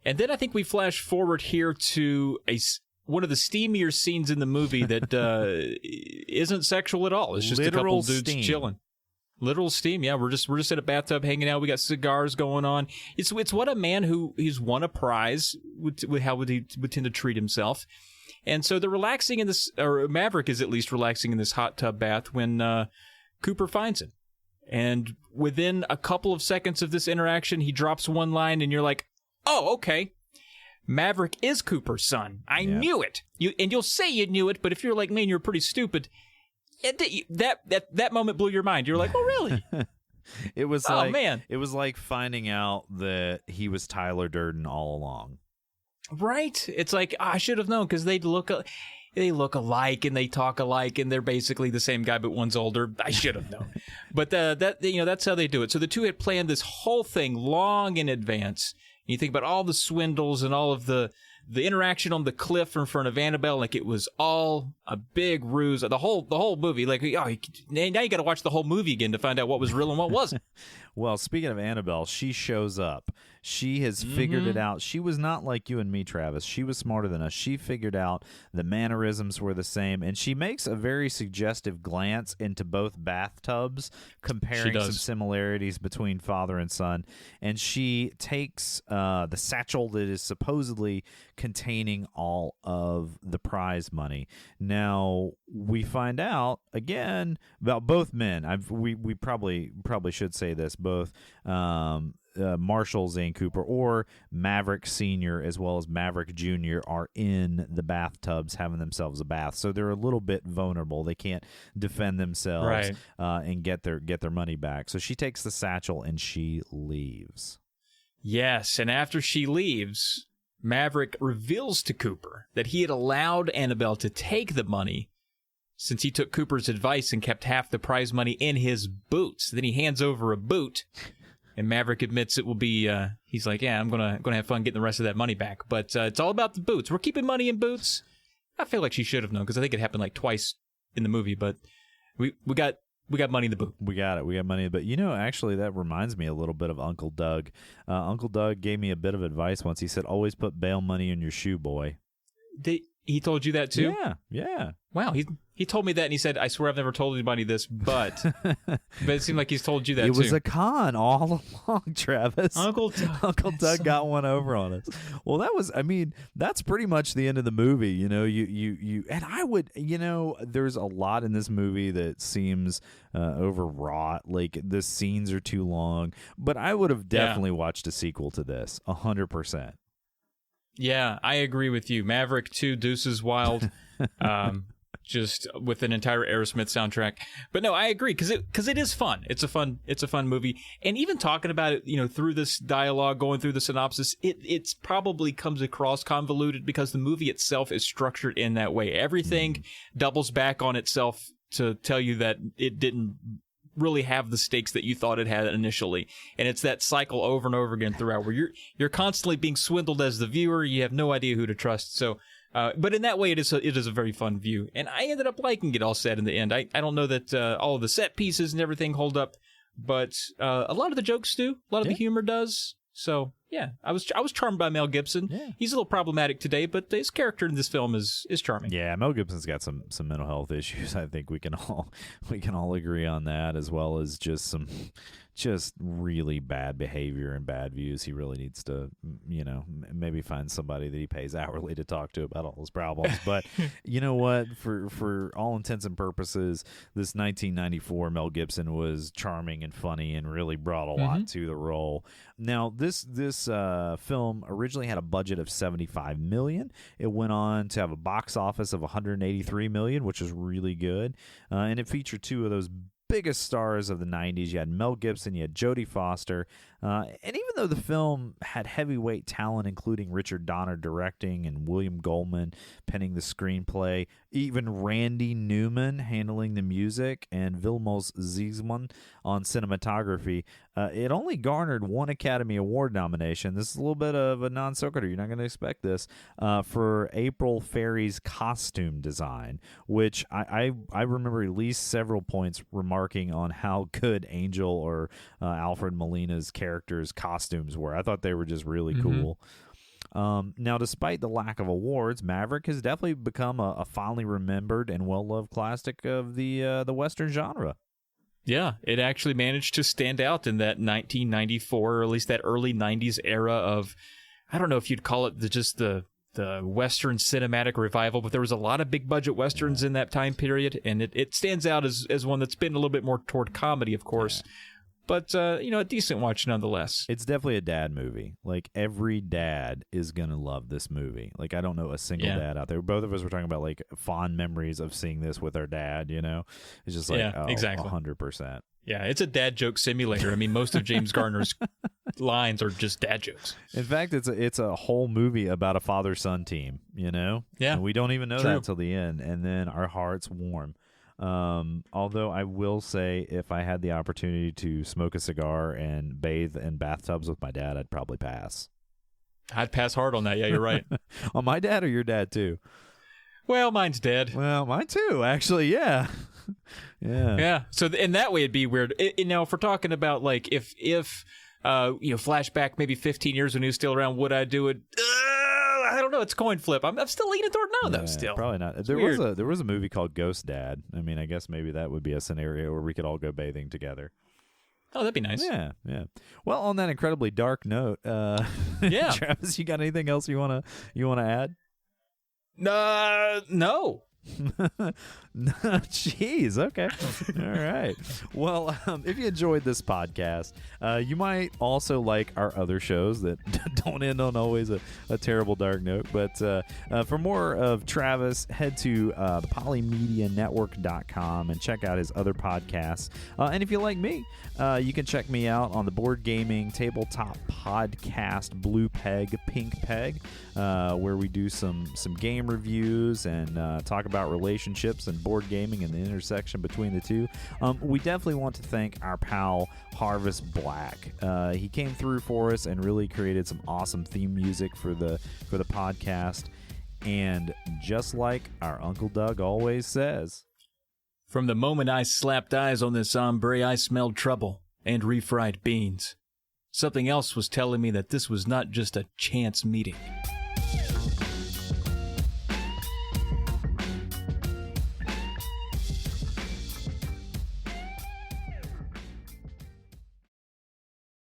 And then I think we flash forward here to one of the steamier scenes in the movie that isn't sexual at all. It's just a couple dudes chilling. Literal steam, yeah. We're just in a bathtub hanging out. We got cigars going on. It's what a man who's won a prize would tend to treat himself. And so they're relaxing in this, or Maverick is at least relaxing in this hot tub bath when Cooper finds him. And within a couple of seconds of this interaction, he drops one line, and you're like, oh, okay. Maverick is Cooper's son. I knew it. You'll say you knew it, but if you're like me and you're pretty stupid, that moment blew your mind. You're like, oh, really? It was it was like finding out that he was Tyler Durden all along. Right? It's like, I should have known, because they look alike and they talk alike and they're basically the same guy, but one's older. I should have known. But that's how they do it. So the two had planned this whole thing long in advance. You think about all the swindles and all of the interaction on the cliff in front of Annabelle, like it was all a big ruse. The whole movie, like, now you got to watch the whole movie again to find out what was real and what wasn't. Well, speaking of Annabelle, she shows up. She has figured it out. She was not like you and me, Travis. She was smarter than us. She figured out the mannerisms were the same, and she makes a very suggestive glance into both bathtubs, comparing some similarities between father and son. And she takes the satchel that is supposedly containing all of the prize money. Now, we find out, again, about both men. We probably should say this. both Marshall Zane Cooper or Maverick Sr. as well as Maverick Jr. are in the bathtubs having themselves a bath, so they're a little bit vulnerable. They can't defend themselves and get their money back. So she takes the satchel and she leaves. Yes, and after she leaves, Maverick reveals to Cooper that he had allowed Annabelle to take the money since he took Cooper's advice and kept half the prize money in his boots. Then he hands over a boot. And Maverick admits it will be, he's like, yeah, I'm gonna have fun getting the rest of that money back. But it's all about the boots. We're keeping money in boots. I feel like she should have known because I think it happened like twice in the movie. But we got money in the boot. We got it. We got money. But, actually, that reminds me a little bit of Uncle Doug. Uncle Doug gave me a bit of advice once. He said, always put bail money in your shoe, boy. He told you that too? Yeah. Wow, he told me that, and he said, I swear I've never told anybody this, but it seemed like he's told you that too. It was a con all along, Travis. Uncle Doug got one over on us. Well, that's pretty much the end of the movie. You and I would, there's a lot in this movie that seems overwrought. Like the scenes are too long, but I would have definitely watched a sequel to this, 100%. Yeah, I agree with you. Maverick 2, Deuces Wild, just with an entire Aerosmith soundtrack. But no, I agree because it is fun. It's a fun movie. And even talking about it, through this dialogue, going through the synopsis, it's probably comes across convoluted because the movie itself is structured in that way. Everything doubles back on itself to tell you that it didn't really have the stakes that you thought it had initially, and it's that cycle over and over again throughout where you're constantly being swindled as the viewer. You have no idea who to trust. So but in that way it is a very fun view, and I ended up liking it all said in the end. I don't know that all of the set pieces and everything hold up, but a lot of the jokes do, a lot of the humor does. So yeah, I was charmed by Mel Gibson. Yeah. He's a little problematic today, but his character in this film is charming. Yeah, Mel Gibson's got some mental health issues. I think we can all agree on that, as well as just really bad behavior and bad views. He really needs to, maybe find somebody that he pays hourly to talk to about all his problems. But you know what? For all intents and purposes, this 1994 Mel Gibson was charming and funny and really brought a lot to the role. Now, this film originally had a budget of $75 million. It went on to have a box office of $183 million, which is really good. And it featured two of those biggest stars of the 90s. You had Mel Gibson, you had Jodie Foster, and even though the film had heavyweight talent, including Richard Donner directing and William Goldman penning the screenplay, even Randy Newman handling the music, and Vilmos Zsigmond on cinematography, it only garnered one Academy Award nomination. This is a little bit of a non-sequitur. You're not going to expect this, for April Ferry's costume design, which I remember at least several points remarking on how good Angel or Alfred Molina's characters' costumes were. I thought they were just really cool. Now, despite the lack of awards, Maverick has definitely become a fondly remembered and well-loved classic of the Western genre. Yeah, it actually managed to stand out in that 1994, or at least that early 90s era of, I don't know if you'd call it just the Western cinematic revival, but there was a lot of big budget Westerns in that time period, and it stands out as one that's been a little bit more toward comedy, of course. Yeah. But, a decent watch nonetheless. It's definitely a dad movie. Like, every dad is going to love this movie. Like, I don't know a single dad out there. Both of us were talking about, like, fond memories of seeing this with our dad, It's just like, exactly. 100%. Yeah, it's a dad joke simulator. I mean, most of James Garner's lines are just dad jokes. In fact, it's a whole movie about a father-son team, Yeah. And we don't even know that until the end, and then our hearts warm. Although I will say, if I had the opportunity to smoke a cigar and bathe in bathtubs with my dad, I'd probably pass. I'd pass hard on that. Yeah, you're right. On my dad or your dad too? Well, mine's dead. Well, mine too, actually. Yeah. Yeah. So in that way, it'd be weird. Now, if we're talking about like if flashback maybe 15 years when he was still around, would I do it? I don't know. It's a coin flip. I'm still leaning toward no, though. Still, probably not. There was a movie called Ghost Dad. I mean, I guess maybe that would be a scenario where we could all go bathing together. Oh, that'd be nice. Yeah. Well, on that incredibly dark note, Travis, you got anything else you wanna add? No. Jeez, okay. All right. Well, if you enjoyed this podcast, you might also like our other shows that don't end on always a terrible dark note. But for more of Travis, head to polymedianetwork.com and check out his other podcasts. And if you like me, you can check me out on the Board Gaming Tabletop Podcast Blue Peg, Pink Peg, where we do some game reviews and talk about relationships and board gaming and the intersection between the two. We definitely want to thank our pal Harvest Black. He came through for us and really created some awesome theme music for the podcast. And just like our Uncle Doug always says, from the moment I slapped eyes on this hombre, I smelled trouble and refried beans. Something else was telling me that this was not just a chance meeting.